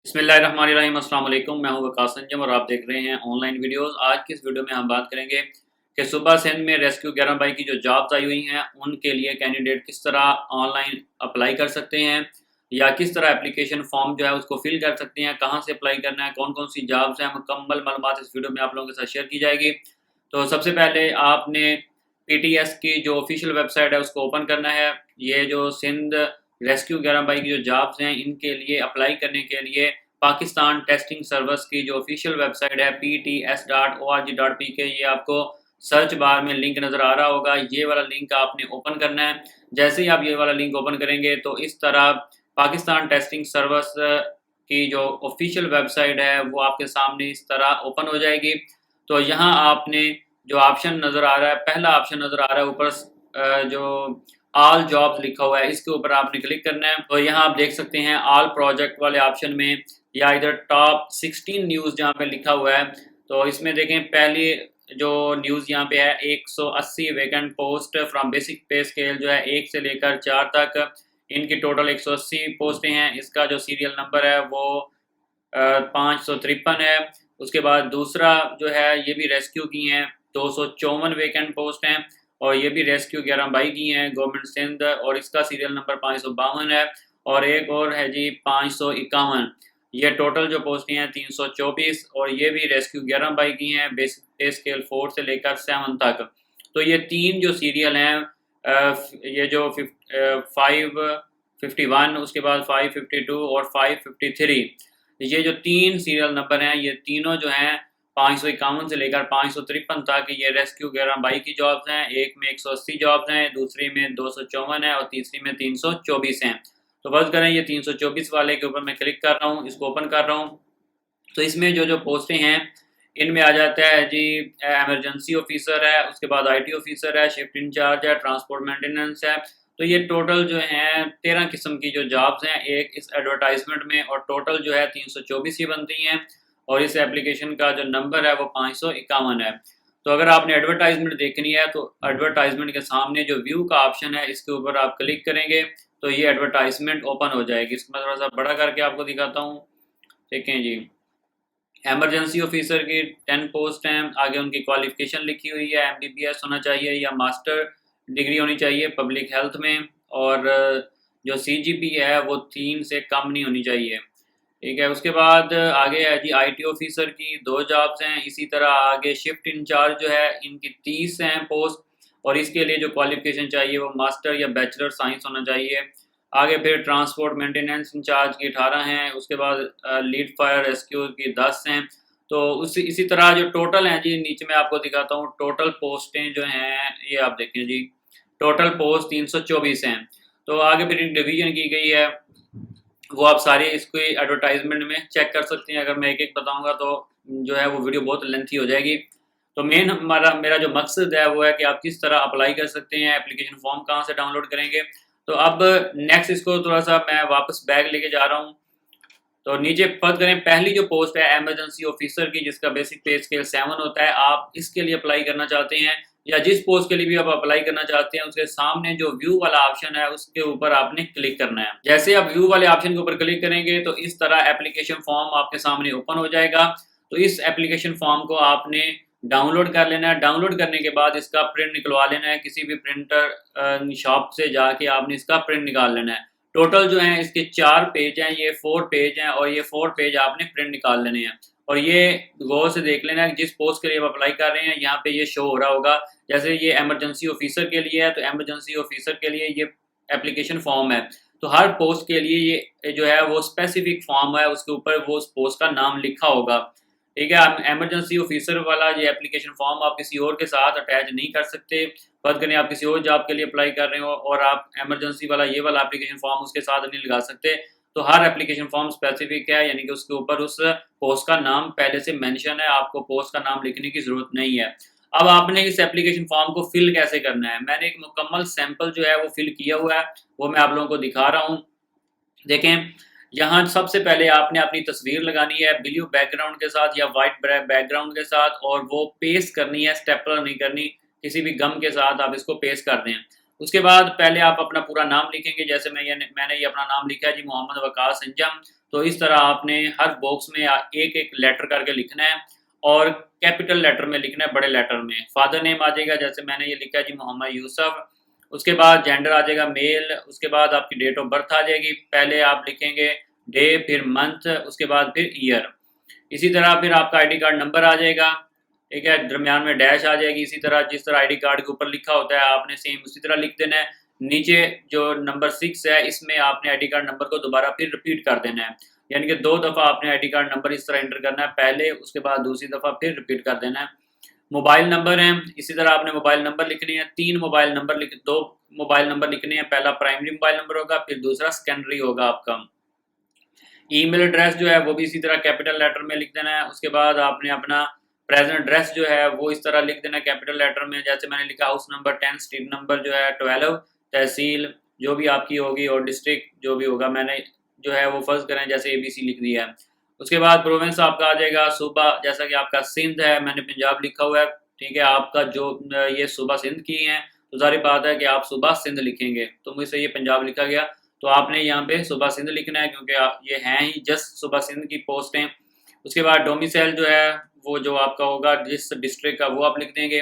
बिस्मिल्लाहिर्रहमानिर्रहीम। अस्सलाम वालेकुम। मैं हूं वकास अंजम और आप देख रहे हैं ऑनलाइन वीडियोस। आज की इस वीडियो में हम बात करेंगे कि सुबह सिंध में रेस्क्यू 11 बाई की जो जॉब्स आई हुई हैं उनके लिए कैंडिडेट किस तरह ऑनलाइन अप्लाई कर सकते हैं या किस तरह एप्लीकेशन फॉर्म जो है उसको फिल कर सकते हैं, कहाँ से अप्लाई करना है, कौन कौन सी जॉब्स हैं, मुकम्मल मालूमात इस वीडियो में आप लोगों के साथ शेयर की जाएगी। तो सबसे पहले आपने PTS की जो ऑफिशियल वेबसाइट है उसको ओपन करना है। ये जो सिंध रेस्क्यू 11 बाई की जो जॉब्स हैं इनके लिए अप्लाई करने के लिए पाकिस्तान टेस्टिंग सर्विस की जो ऑफिशियल वेबसाइट है pts.org.pk, ये आपको सर्च बार में लिंक नज़र आ रहा होगा। ये वाला लिंक आपने ओपन करना है। जैसे ही आप ये वाला लिंक ओपन करेंगे तो इस तरह पाकिस्तान टेस्टिंग सर्विस की जो ऑफिशियल वेबसाइट है वो आपके सामने इस तरह ओपन हो जाएगी। तो यहाँ आपने जो ऑप्शन नज़र आ रहा है, पहला ऑप्शन नज़र आ रहा है ऊपर जो ऑल जॉब्स लिखा हुआ है, इसके ऊपर आपने क्लिक करना है। तो यहाँ आप देख सकते हैं ऑल प्रोजेक्ट वाले ऑप्शन में या इधर टॉप 16 न्यूज़ जहाँ पे लिखा हुआ है, तो इसमें देखें पहली जो न्यूज़ यहाँ पे है 180 वैकेंट पोस्ट फ्रॉम बेसिक पे स्केल जो है 1 से लेकर 4 तक, इनकी टोटल 180 पोस्टें हैं। इसका जो सीरियल नंबर है वो 553 है। उसके बाद दूसरा जो है ये भी रेस्क्यू की हैं, 254 वैकेंट पोस्ट हैं और ये भी रेस्क्यू 11 बाई की हैं गवर्नमेंट सिंध, और इसका सीरियल नंबर 552 है। और एक और है जी 551। ये टोटल जो पोस्टें हैं 324 और ये भी रेस्क्यू 11 बाई की हैं, बेसिक पे स्केल 4 से लेकर 7 तक। तो ये तीन जो सीरियल हैं, ये जो 551, उसके बाद 552 और 553, ये जो तीन सीरियल नंबर हैं ये तीनों जो हैं 551 से लेकर 553 तक, ये रेस्क्यू 11 बाई की जॉब्स हैं। एक में 180 जॉब्स हैं, दूसरी में 254 है और तीसरी में 324 हैं। तो बस करें ये 324 वाले के ऊपर मैं क्लिक कर रहा हूँ, इसको ओपन कर रहा हूँ। तो इसमें जो जो पोस्टें हैं इनमें आ जाता है जी एमरजेंसी ऑफिसर है, उसके बाद IT ऑफिसर है, शिफ्ट इंचार्ज है, ट्रांसपोर्ट मेंटेनेंस है। तो ये टोटल जो हैं 13 किस्म की जो जॉब्स हैं एक इस एडवर्टाइजमेंट में, और टोटल जो है 324 ही बनती हैं। और इस एप्लीकेशन का जो नंबर है वो 551 है। तो अगर आपने एडवर्टाइजमेंट देखनी है तो एडवर्टाइजमेंट के सामने जो व्यू का ऑप्शन है इसके ऊपर आप क्लिक करेंगे तो ये एडवर्टाइजमेंट ओपन हो जाएगी। इसको मैं थोड़ा सा बड़ा करके आपको दिखाता हूँ। ठीक है जी, एमरजेंसी ऑफिसर की 10 पोस्ट हैं। आगे उनकी क्वालिफिकेशन लिखी हुई है, MBBS होना चाहिए या मास्टर डिग्री होनी चाहिए पब्लिक हेल्थ में, और जो CGP है वो 3 से कम नहीं होनी चाहिए। ठीक है, उसके बाद आगे है जी IT ऑफिसर की 2 जॉब्स हैं। इसी तरह आगे शिफ्ट इंचार्ज जो है इनकी 30 हैं पोस्ट, और इसके लिए जो क्वालिफिकेशन चाहिए वो मास्टर या बैचलर साइंस होना चाहिए। आगे फिर ट्रांसपोर्ट मेंटेनेंस इंचार्ज की 18 हैं। उसके बाद लीड फायर रेस्क्यू की 10 हैं। तो इसी तरह जो टोटल हैं जी, नीचे मैं आपको दिखाता हूँ टोटल पोस्टें जो हैं, ये आप देखें जी टोटल पोस्ट 324 हैं। तो आगे फिर डिवीजन की गई है, वो आप सारे इसको एडवर्टाइजमेंट में चेक कर सकते हैं। अगर मैं एक एक बताऊंगा तो जो है वो वीडियो बहुत लेंथी हो जाएगी। तो हमारा मेरा जो मकसद है वो है कि आप किस तरह अप्लाई कर सकते हैं, एप्लीकेशन फॉर्म कहाँ से डाउनलोड करेंगे। तो अब नेक्स्ट इसको थोड़ा सा मैं वापस बैग लेके जा रहा हूँ। तो नीचे फर्ज करें पहली जो पोस्ट है एमरजेंसी ऑफिसर की, जिसका बेसिक पे स्केल 7 होता है, आप इसके लिए अप्लाई करना चाहते हैं या जिस पोस्ट के लिए भी आप अप्लाई करना चाहते हैं उसके सामने जो व्यू वाला ऑप्शन है उसके ऊपर आपने क्लिक करना है। जैसे आप व्यू वाले ऑप्शन के ऊपर क्लिक करेंगे तो इस तरह एप्लीकेशन फॉर्म आपके सामने ओपन हो जाएगा। तो इस एप्लीकेशन फॉर्म को आपने डाउनलोड कर लेना है। डाउनलोड करने के बाद इसका प्रिंट निकलवा लेना है, किसी भी प्रिंटर शॉप से जाके आपने इसका प्रिंट निकाल लेना है। टोटल जो है इसके 4 पेज हैं, ये 4 पेज हैं और ये 4 पेज आपने प्रिंट निकाल लेने हैं। और ये गौर से देख लेना है जिस पोस्ट के लिए आप अप्लाई कर रहे हैं यहाँ पे ये शो हो रहा होगा। जैसे ये एमरजेंसी ऑफिसर के लिए है तो एमरजेंसी ऑफिसर के लिए ये एप्लीकेशन फॉर्म है। तो हर पोस्ट के लिए ये जो है वो स्पेसिफिक फॉर्म है, उसके ऊपर वो उस पोस्ट का नाम लिखा होगा। ठीक है, आप एमरजेंसी ऑफिसर वाला ये एप्लीकेशन फॉर्म आप किसी और के साथ अटैच नहीं कर सकते। फर्ज करें आप किसी और जॉब के लिए अप्लाई कर रहे हो और आप एमरजेंसी वाला ये वाला एप्लीकेशन फॉर्म उसके साथ नहीं लगा सकते। तो हर एप्लीकेशन फॉर्म स्पेसिफिक है, यानी कि उसके ऊपर उस पोस्ट का नाम पहले से मेंशन है, आपको पोस्ट का नाम लिखने की जरूरत नहीं है। अब आपने इस एप्लीकेशन फॉर्म को फिल कैसे करना है, मैंने एक मुकम्मल सैंपल जो है वो फिल किया हुआ है, वो मैं आप लोगों को दिखा रहा हूँ। देखें, यहाँ सबसे पहले आपने अपनी तस्वीर लगानी है ब्लू बैकग्राउंड के साथ या वाइट बैकग्राउंड के साथ, और वो पेस्ट करनी है, स्टेपलर नहीं करनी, किसी भी गम के साथ आप इसको पेस्ट कर दें। उसके बाद पहले आप अपना पूरा नाम लिखेंगे, जैसे मैंने ये अपना नाम लिखा है जी मोहम्मद वकास अंजम। तो इस तरह आपने हर बॉक्स में एक एक लेटर करके लिखना है और कैपिटल लेटर में लिखना है, बड़े लेटर में। फादर नेम आ जाएगा, जैसे मैंने ये लिखा है जी मोहम्मद यूसुफ। उसके बाद जेंडर आ जाएगा मेल। उसके बाद आपकी डेट ऑफ बर्थ आ जाएगी। पहले आप लिखेंगे डे, फिर मंथ, उसके बाद फिर ईयर। इसी तरह फिर आपका आईडी कार्ड नंबर आ जाएगा, ठीक है, दरमियान में डैश आ जाएगी। इसी तरह जिस तरह आईडी कार्ड के ऊपर लिखा होता है आपने सेम उसी तरह लिख देना है। नीचे जो नंबर 6 है इसमें आपने आईडी कार्ड नंबर को दोबारा फिर रिपीट कर देना है, यानी कि 2 दफ़ा आपने आईडी कार्ड नंबर इस तरह एंटर करना है, पहले उसके बाद दूसरी दफ़ा फिर रिपीट कर देना है। मोबाइल नंबर है, इसी तरह आपने मोबाइल नंबर लिखने हैं। 3 मोबाइल नंबर 2 मोबाइल नंबर लिखने हैं। पहला प्राइमरी मोबाइल नंबर होगा, फिर दूसरा सेकेंडरी होगा आपका। ईमेल एड्रेस जो है वो भी इसी तरह कैपिटल लेटर में लिख देना है। उसके बाद आपने अपना प्रेजेंट एड्रेस जो है वो इस तरह लिख देना है कैपिटल लेटर में, जैसे मैंने लिखा हाउस नंबर 10, स्ट्रीट नंबर जो है 12, तहसील जो भी आपकी होगी और डिस्ट्रिक्ट जो भी होगा, मैंने जो है वो फर्ज करें जैसे ABC लिख दिया है। उसके बाद प्रोविंस आपका आ जाएगा सूबा, जैसा कि आपका सिंध है, मैंने पंजाब लिखा हुआ है, ठीक है। आपका जो ये सूबा सिंध की हैं तो सारी बात है कि आप सूबा सिंध लिखेंगे, तो मुझसे ये पंजाब लिखा गया तो आपने यहाँ पे सूबा सिंध लिखना है, क्योंकि ये हैं ही जस्ट सूबा सिंध की पोस्टें। उसके बाद डोमिसाइल जो है वो जो आपका होगा जिस डिस्ट्रिक्ट का वो आप लिख देंगे।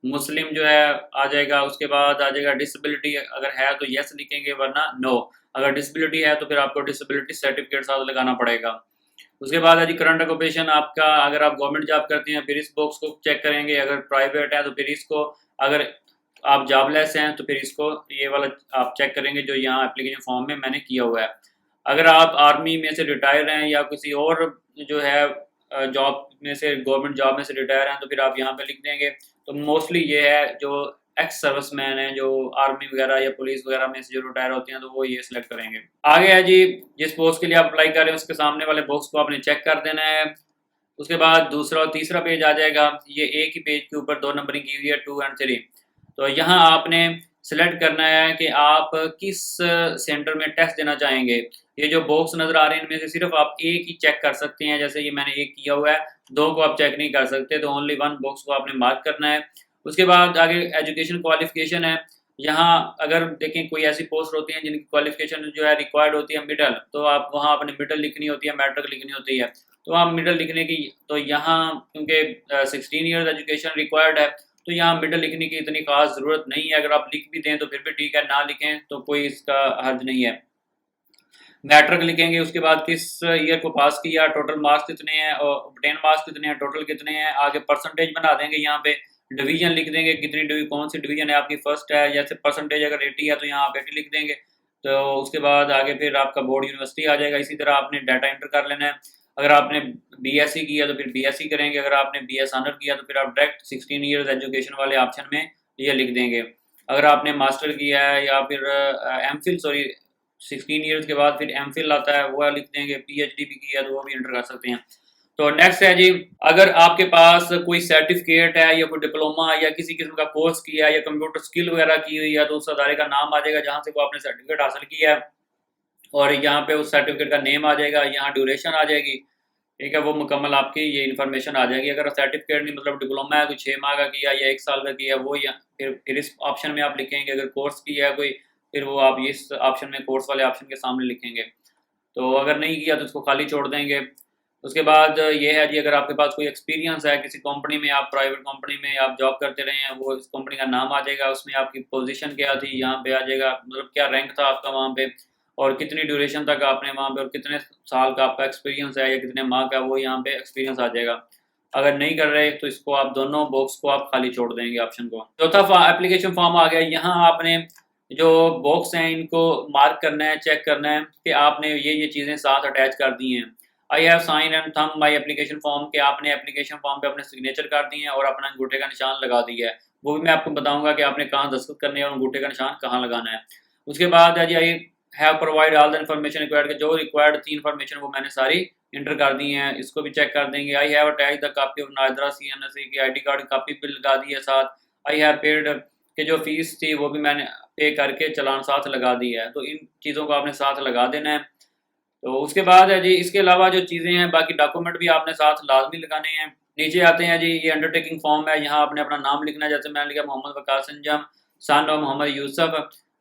मुस्लिम जो है आ जाएगा। उसके बाद आ जाएगा डिसेबिलिटी, अगर है तो यस लिखेंगे वरना नो। अगर डिसेबिलिटी है तो फिर आपको डिसेबिलिटी सर्टिफिकेट साथ लगाना पड़ेगा। उसके बाद है जी करंट ऑक्यूपेशन आपका, अगर आप गवर्नमेंट जॉब करते हैं फिर इस बॉक्स को चेक करेंगे, अगर प्राइवेट है तो फिर इसको, अगर आप जॉबलेस हैं तो फिर इसको ये वाला आप चेक करेंगे जो यहाँ एप्लीकेशन फॉर्म में मैंने किया हुआ है। अगर आप आर्मी में से रिटायर हैं या किसी और जो है जॉब में से, गवर्नमेंट जॉब में से रिटायर हैं तो फिर आप यहाँ पे लिख देंगे। तो मोस्टली ये है जो एक्स सर्विसमैन है, जो आर्मी वगैरह या पुलिस वगैरह में से जो रिटायर होते हैं तो वो ये सिलेक्ट करेंगे। आगे है जी जिस पोस्ट के लिए आप अप्लाई कर रहे हैं उसके सामने वाले बॉक्स को आपने चेक कर देना है। उसके बाद दूसरा और तीसरा पेज आ जाएगा। ये एक ही पेज के ऊपर 2 नंबरिंग की हुई है 2 और 3। तो यहाँ आपने सिलेक्ट करना है कि आप किस सेंटर में टेस्ट देना चाहेंगे। ये जो बॉक्स नज़र आ रहे हैं इनमें से सिर्फ आप एक ही चेक कर सकते हैं, जैसे ये मैंने एक किया हुआ है, 2 को आप चेक नहीं कर सकते, तो ओनली 1 बॉक्स को आपने मार्क करना है। उसके बाद आगे एजुकेशन क्वालिफिकेशन है। यहाँ अगर देखें कोई ऐसी पोस्ट होती हैं जिनकी क्वालिफिकेशन जो है रिक्वायर्ड होती है मिडल, तो आप वहाँ अपने मिडल लिखनी होती है, मैट्रिक लिखनी होती है, तो आप मिडल लिखने की, तो यहाँ क्योंकि 16 ईयर्स एजुकेशन रिक्वायर्ड है तो यहाँ मिडल लिखने की इतनी खास ज़रूरत नहीं है। अगर आप लिख भी दें तो फिर भी ठीक है, ना लिखें तो कोई इसका हर्ज नहीं है। मैट्रिक लिखेंगे। उसके बाद किस ईयर को पास किया, टोटल मार्क्स कितने हैं और ऑब्टेन मार्क्स कितने हैं, टोटल कितने हैं। आगे परसेंटेज बना देंगे, यहाँ पे डिवीजन लिख देंगे, कितनी डिवीजन, कौन सी डिवीजन है आपकी, फर्स्ट है, जैसे परसेंटेज अगर 80 है तो यहाँ आप 80 लिख देंगे। तो उसके बाद आगे फिर आपका बोर्ड यूनिवर्सिटी आ जाएगा। इसी तरह आपने डाटा एंटर कर लेना है। अगर आपने BSc किया तो फिर BSc करेंगे, अगर आपने BS ऑनर किया तो फिर आप डायरेक्ट 16 ईयर्स एजुकेशन वाले ऑप्शन में ये लिख देंगे। अगर आपने मास्टर किया है या फिर MPhil, सॉरी 16 ईयर्स के बाद फिर MPhil आता है वो लिख देंगे। PhD भी किया तो वो भी एंटर कर सकते हैं। तो नेक्स्ट है जी, अगर आपके पास कोई सर्टिफिकेट है या कोई डिप्लोमा या किसी किस्म का कोर्स किया है या कंप्यूटर स्किल वगैरह की हुई है तो उस अदारे का नाम आ जाएगा जहाँ से वो आपने सर्टिफिकेट हासिल किया है, और यहाँ पे उस सर्टिफिकेट का नेम आ जाएगा, यहाँ ड्यूरेशन आ जाएगी, ठीक है, वो मुकम्मल आपकी ये इन्फॉर्मेशन आ जाएगी। अगर सर्टिफिकेट नहीं मतलब डिप्लोमा है कोई 6 माह का किया या 1 साल का किया वो, या फिर इस ऑप्शन में आप लिखेंगे। अगर कोर्स किया है कोई फिर वो आप इस ऑप्शन में कोर्स वाले ऑप्शन के सामने लिखेंगे। तो अगर नहीं किया तो उसको खाली छोड़ देंगे। उसके बाद ये है जी, अगर आपके पास कोई एक्सपीरियंस है किसी कंपनी में, आप प्राइवेट कंपनी में आप जॉब करते रहे हैं, वो इस कंपनी का नाम आ जाएगा, उसमें आपकी पोजीशन क्या थी यहाँ पे आ जाएगा, मतलब क्या रैंक था आपका वहाँ पे और कितनी ड्यूरेशन तक आपने वहाँ पे और कितने साल का आपका एक्सपीरियंस है या कितने माह का, वो यहाँ पे एक्सपीरियंस आ जाएगा। अगर नहीं कर रहे तो इसको आप दोनों बॉक्स को आप खाली छोड़ देंगे ऑप्शन को। चौथा एप्लीकेशन फॉर्म आ गया। यहाँ आपने जो बॉक्स हैं इनको मार्क करना है, चेक करना है कि आपने ये चीज़ें साथ अटैच कर दी हैं। I have sign and thumb my application form के आपने एप्लीकेशन फॉर्म पे अपने सिग्नेचर कर दिए हैं और अपना अंगूठे का निशान लगा दिया है। वो भी मैं आपको बताऊंगा कि आपने कहाँ दस्तखत करने है और अंगूठे का निशान कहाँ लगाना है। उसके बाद है जी, I have provide all the information required, जो रिक्वायर्ड थी इन्फॉर्मेशन वो मैंने सारी इंटर कर दी हैं, इसको भी चेक कर देंगे। I have attach the copy of NADRA CNSE की ID कार्ड कॉपी भी लगा दी है साथ। आई हैव पेड के जो फीस थी वो भी मैंने पे करके चलान साथ लगा दी है। तो इन चीज़ों को आपने साथ लगा देना है। तो उसके बाद है जी, इसके अलावा जो चीज़ें हैं बाकी डॉक्यूमेंट भी आपने साथ लाजमी लगाने हैं। नीचे आते हैं जी, ये अंडरटेकिंग फॉर्म है, यहाँ आपने अपना नाम लिखना है, जैसे मैंने लिखा मोहम्मद वकास अंजम सन ऑफ मोहम्मद यूसुफ।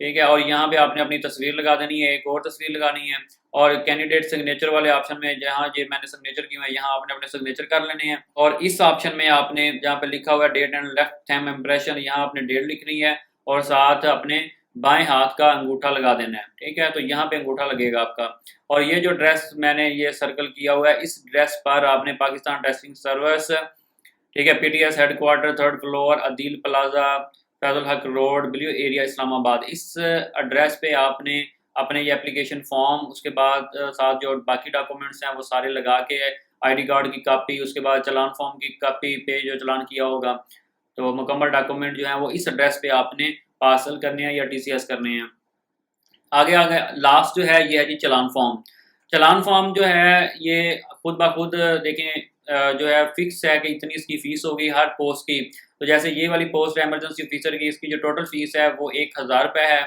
ठीक है। और यहाँ पे आपने अपनी तस्वीर लगा देनी है, एक और तस्वीर लगानी है, और कैंडिडेट सिग्नेचर वाले ऑप्शन में जहाँ ये मैंने सिग्नेचर की हुआ है यहाँ आपने अपने सिग्नेचर कर लेने हैं। और इस ऑप्शन में आपने जहाँ पे लिखा हुआ है date and left thumb impression, यहाँ आपने डेट लिखनी है और साथ अपने बाएं हाथ का अंगूठा लगा देना है। ठीक है, तो यहाँ पे अंगूठा लगेगा आपका। और ये जो ड्रेस मैंने ये सर्कल किया हुआ है, इस ड्रेस पर आपने पाकिस्तान टेस्टिंग सर्विस, ठीक है, PTS headquarter 3rd floor Adeel plaza Faizul हक रोड ब्लू एरिया इस्लामाबाद, इस एड्रेस पे आपने अपने ये एप्लीकेशन फॉर्म, उसके बाद साथ जो बाकी डॉक्यूमेंट्स हैं वो सारे लगा के, आईडी कार्ड की कॉपी, उसके बाद चलान फॉर्म की कॉपी पे जो चलान किया होगा, तो मुकम्मल डॉक्यूमेंट जो है वो इस एड्रेस पे आपने पार्सल करने हैं या टीसीएस करने हैं। आगे आगे लास्ट जो है ये है जी चलान फॉर्म। चलान फॉर्म जो है ये खुद ब खुद देखें जो है फिक्स है कि इतनी इसकी फ़ीस होगी हर पोस्ट की। तो जैसे ये वाली पोस्ट है इमरजेंसी ऑफिसर की, इसकी जो टोटल फ़ीस है वो 1000 रुपये है।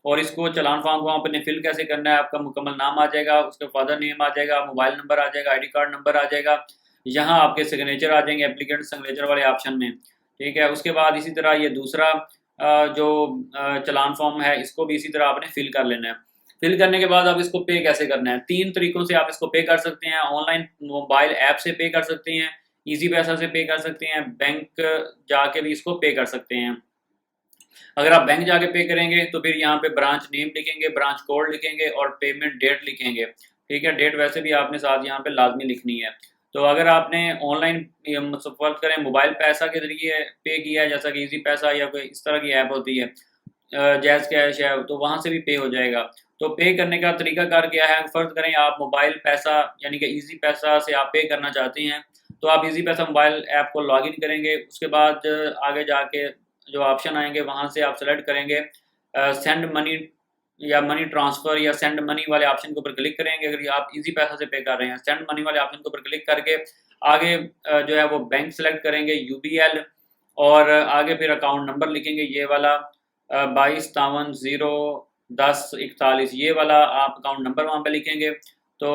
और इसको चलान फॉर्म को आपने फिल कैसे करना है, आपका मुकम्मल नाम आ जाएगा, उसका फादर नेम आ जाएगा, मोबाइल नंबर आ जाएगा, आईडी कार्ड नंबर आ जाएगा, यहाँ आपके सिग्नेचर आ जाएंगे एप्लीकेंट सिग्नेचर वाले ऑप्शन में। ठीक है, उसके बाद इसी तरह ये दूसरा जो चलान फॉर्म है इसको भी इसी तरह आपने फिल कर लेना है। फिल करने के बाद आप इसको पे कैसे करना है, 3 तरीकों से आप इसको पे कर सकते हैं। ऑनलाइन मोबाइल ऐप से पे कर सकते हैं, ईजी पैसा से पे कर सकते हैं, बैंक जाके भी इसको पे कर सकते हैं। अगर आप बैंक जाके पे करेंगे तो फिर यहाँ पे ब्रांच नेम लिखेंगे, ब्रांच कोड लिखेंगे और पेमेंट डेट लिखेंगे। ठीक है, डेट वैसे भी आपने साथ यहाँ पे लाजमी लिखनी है। तो अगर आपने ऑनलाइन फर्ज करें मोबाइल पैसा के जरिए पे किया है, जैसा कि ईजी पैसा या कोई इस तरह की ऐप होती है, जैज़ कैश है, तो वहाँ से भी पे हो जाएगा। तो पे करने का तरीकाकार क्या है, फ़र्ज़ करें आप मोबाइल पैसा यानी कि ईज़ी पैसा से आप पे करना चाहते हैं, तो आप ईज़ी पैसा मोबाइल ऐप को लॉगिन करेंगे, उसके बाद आगे जाके जो ऑप्शन आएँगे वहाँ से आप सेलेक्ट करेंगे सेंड मनी या मनी ट्रांसफ़र या सेंड मनी वाले ऑप्शन के ऊपर क्लिक करेंगे। अगर ये आप ईज़ी पैसा से पे कर रहे हैं, सेंड मनी वाले ऑप्शन के ऊपर क्लिक करके आगे जो है वो बैंक सेलेक्ट करेंगे यूबीएल, और आगे फिर अकाउंट नंबर लिखेंगे ये वाला 22 53 0 10 41, ये वाला आप अकाउंट नंबर वहाँ पे लिखेंगे। तो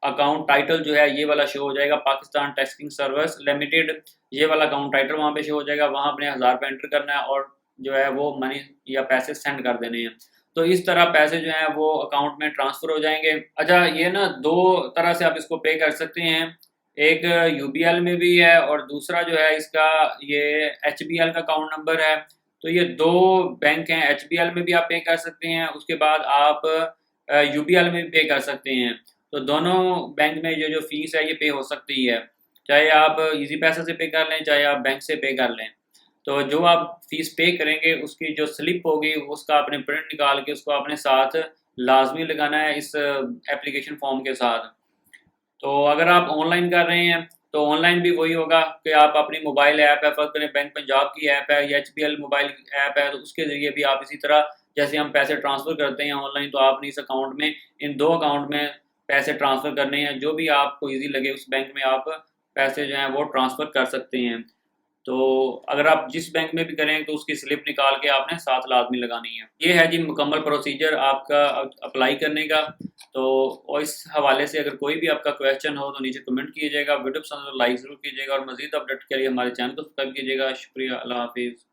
अकाउंट टाइटल जो है ये वाला शो हो जाएगा पाकिस्तान टेस्टिंग सर्विस लिमिटेड, ये वाला अकाउंट टाइटल वहाँ पे शो हो जाएगा। वहाँ अपने 1000 रुपये एंटर करना है और जो है वो मनी या पैसे सेंड कर देने हैं। तो इस तरह पैसे जो हैं वो अकाउंट में ट्रांसफ़र हो जाएंगे। अच्छा, ये ना 2 तरह से आप इसको पे कर सकते हैं, एक यूबीएल में भी है और दूसरा जो है इसका ये एचबीएल का अकाउंट नंबर है। तो ये 2 बैंक हैं, एचबीएल में भी आप पे कर सकते हैं, उसके बाद आप यूबीएल में भी पे कर सकते हैं। तो दोनों बैंक में जो फ़ीस है ये पे हो सकती है, चाहे आप ईज़ी पैसा से पे कर लें, चाहे आप बैंक से पे कर लें। तो जो आप फ़ीस पे करेंगे उसकी जो स्लिप होगी उसका आपने प्रिंट निकाल के उसको अपने साथ लाज़मी लगाना है इस एप्लीकेशन फ़ॉर्म के साथ। तो अगर आप ऑनलाइन कर रहे हैं तो ऑनलाइन भी वही होगा कि आप अपनी मोबाइल ऐप है, फ़र्ज़ करें बैंक पंजाब की ऐप है या एचबीएल मोबाइल ऐप है, तो उसके ज़रिए भी आप इसी तरह जैसे हम पैसे ट्रांसफ़र करते हैं ऑनलाइन, तो आपने इस अकाउंट में इन 2 अकाउंट में पैसे ट्रांसफ़र करने हैं। जो भी आपको ईज़ी लगे उस बैंक में आप पैसे जो हैं वो ट्रांसफ़र कर सकते हैं। तो अगर आप जिस बैंक में भी करें तो उसकी स्लिप निकाल के आपने साथ लाज़मी लगानी है। ये है जी मुकम्मल प्रोसीजर आपका अप्लाई करने का। तो और इस हवाले से अगर कोई भी आपका क्वेश्चन हो तो नीचे कमेंट कीजिएगा, वीडियो पसंद हो तो लाइक ज़रूर कीजिएगा और मज़ीद अपडेट के लिए हमारे चैनल को सब्सक्राइब कीजिएगा। शुक्रिया, अल्लाह हाफ़िज़।